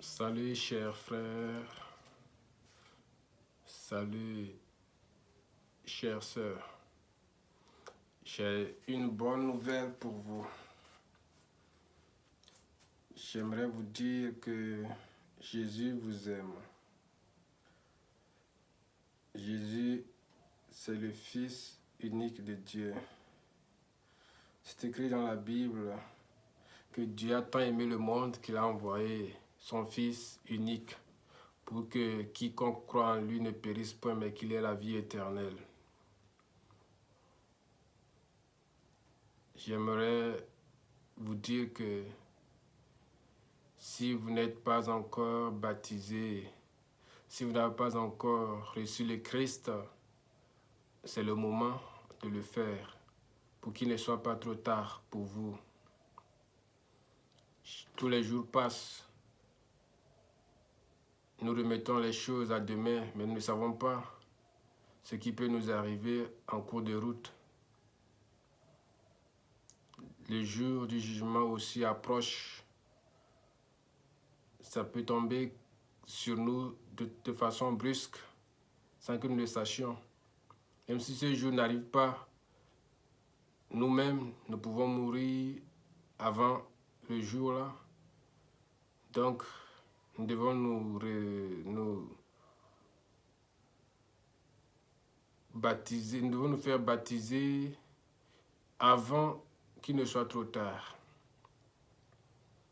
Salut chers frères, salut chères sœurs. J'ai une bonne nouvelle pour vous. J'aimerais vous dire que Jésus vous aime. Jésus, c'est le Fils unique de Dieu. C'est écrit dans la Bible que Dieu a tant aimé le monde qu'il a envoyé son Fils unique pour que quiconque croit en lui ne périsse point, mais qu'il ait la vie éternelle. J'aimerais vous dire que si vous n'êtes pas encore baptisé, si vous n'avez pas encore reçu le Christ, c'est le moment de le faire pour qu'il ne soit pas trop tard pour vous. Tous les jours passent. Nous remettons les choses à demain, mais nous ne savons pas ce qui peut nous arriver en cours de route. Le jour du jugement aussi approche. Ça peut tomber sur nous de façon brusque, sans que nous le sachions. Même si ce jour n'arrive pas, nous-mêmes, nous pouvons mourir avant le jour-là. Donc, nous devons nous baptiser, nous devons nous faire baptiser avant qu'il ne soit trop tard.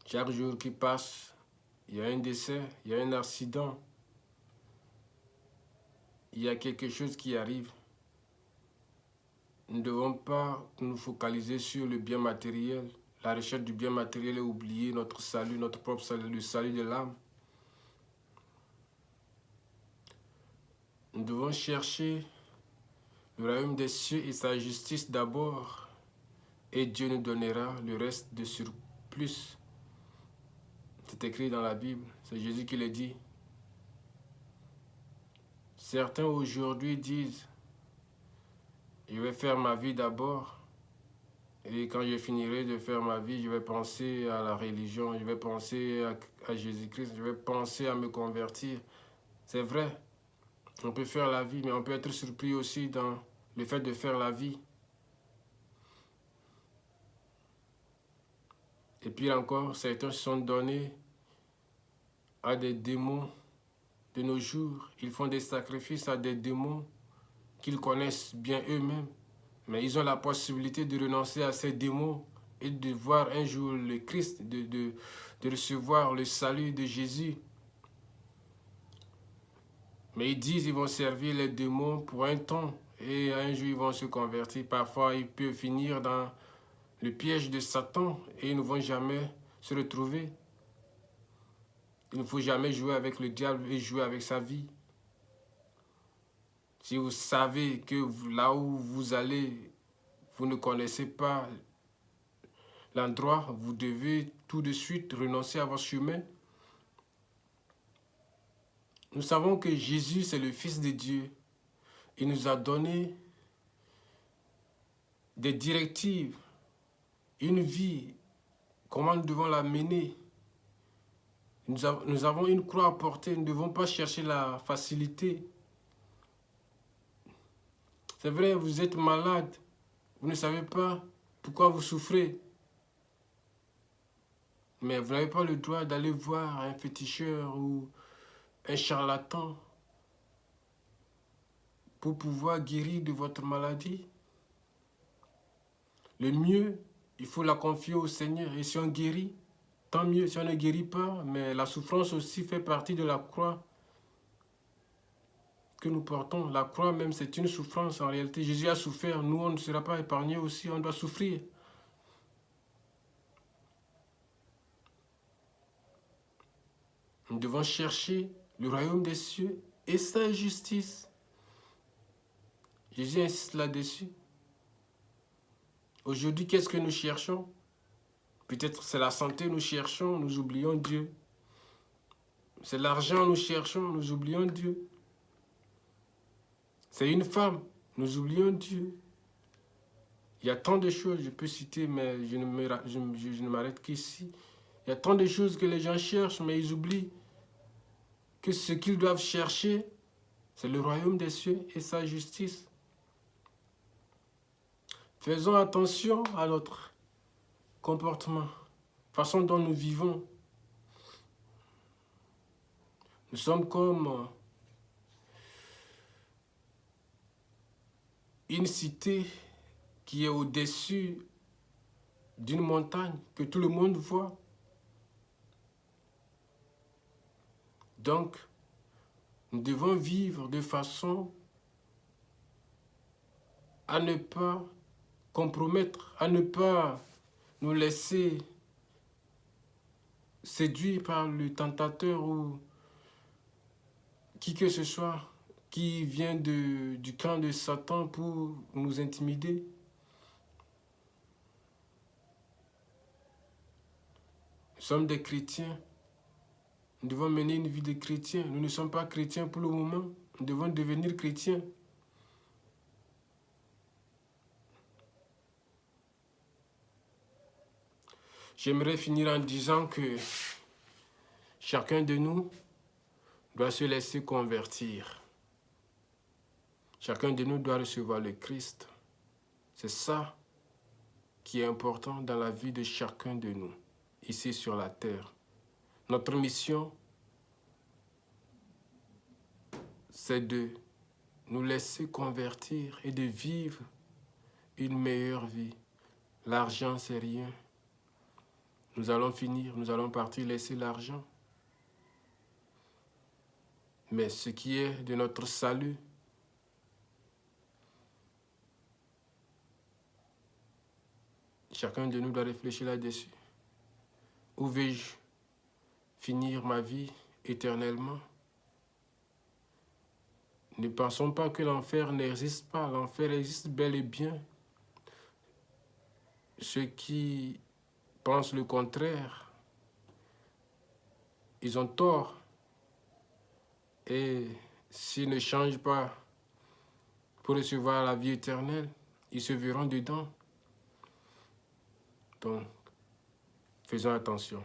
Chaque jour qui passe, il y a un décès, il y a un accident, il y a quelque chose qui arrive. Nous ne devons pas nous focaliser sur le bien matériel, la recherche du bien matériel et oublier notre salut, notre propre salut, le salut de l'âme. Nous devons chercher le royaume des cieux et sa justice d'abord, et Dieu nous donnera le reste de surplus. C'est écrit dans la Bible, c'est Jésus qui le dit. Certains aujourd'hui disent, je vais faire ma vie d'abord, et quand je finirai de faire ma vie, je vais penser à la religion, je vais penser à Jésus-Christ, je vais penser à me convertir. C'est vrai, on peut faire la vie, mais on peut être surpris aussi dans le fait de faire la vie. Et puis encore, certains se sont donnés à des démons de nos jours. Ils font des sacrifices à des démons qu'ils connaissent bien eux-mêmes. Mais ils ont la possibilité de renoncer à ces démons et de voir un jour le Christ, de recevoir le salut de Jésus. Mais ils disent qu'ils vont servir les démons pour un temps et un jour ils vont se convertir. Parfois, ils peuvent finir dans le piège de Satan et ils ne vont jamais se retrouver. Il ne faut jamais jouer avec le diable et jouer avec sa vie. Si vous savez que là où vous allez, vous ne connaissez pas l'endroit, vous devez tout de suite renoncer à votre chemin. Nous savons que Jésus, c'est le Fils de Dieu. Il nous a donné des directives, une vie, comment nous devons la mener. Nous avons une croix à porter, nous ne devons pas chercher la facilité. C'est vrai, vous êtes malade, vous ne savez pas pourquoi vous souffrez. Mais vous n'avez pas le droit d'aller voir un féticheur ou un charlatan pour pouvoir guérir de votre maladie. Le mieux, il faut la confier au Seigneur. Et si on guérit, tant mieux. Si on ne guérit pas, mais la souffrance aussi fait partie de la croix que nous portons. La croix même, c'est une souffrance en réalité. Jésus a souffert. Nous, on ne sera pas épargnés aussi. On doit souffrir. Nous devons chercher le royaume des cieux et sa justice. Jésus insiste là-dessus. Aujourd'hui, qu'est-ce que nous cherchons? Peut-être c'est la santé, nous cherchons, nous oublions Dieu. C'est l'argent, nous cherchons, nous oublions Dieu. C'est une femme, nous oublions Dieu. Il y a tant de choses, je peux citer, mais je ne m'arrête qu'ici. Il y a tant de choses que les gens cherchent, mais ils oublient que ce qu'ils doivent chercher, c'est le royaume des cieux et sa justice. Faisons attention à notre comportement, façon dont nous vivons. Nous sommes comme une cité qui est au-dessus d'une montagne que tout le monde voit. Donc, nous devons vivre de façon à ne pas compromettre, à ne pas nous laisser séduire par le tentateur ou qui que ce soit qui vient du camp de Satan pour nous intimider. Nous sommes des chrétiens. Nous devons mener une vie de chrétien. Nous ne sommes pas chrétiens pour le moment. Nous devons devenir chrétiens. J'aimerais finir en disant que chacun de nous doit se laisser convertir. Chacun de nous doit recevoir le Christ. C'est ça qui est important dans la vie de chacun de nous, ici sur la terre. Notre mission, c'est de nous laisser convertir et de vivre une meilleure vie. L'argent, c'est rien. Nous allons finir, nous allons partir laisser l'argent. Mais ce qui est de notre salut, chacun de nous doit réfléchir là-dessus. Où vais-je finir ma vie éternellement? Ne pensons pas que l'enfer n'existe pas. L'enfer existe bel et bien. Ceux qui pensent le contraire, ils ont tort. Et s'ils ne changent pas pour recevoir la vie éternelle, ils se verront dedans. Donc, faisons attention.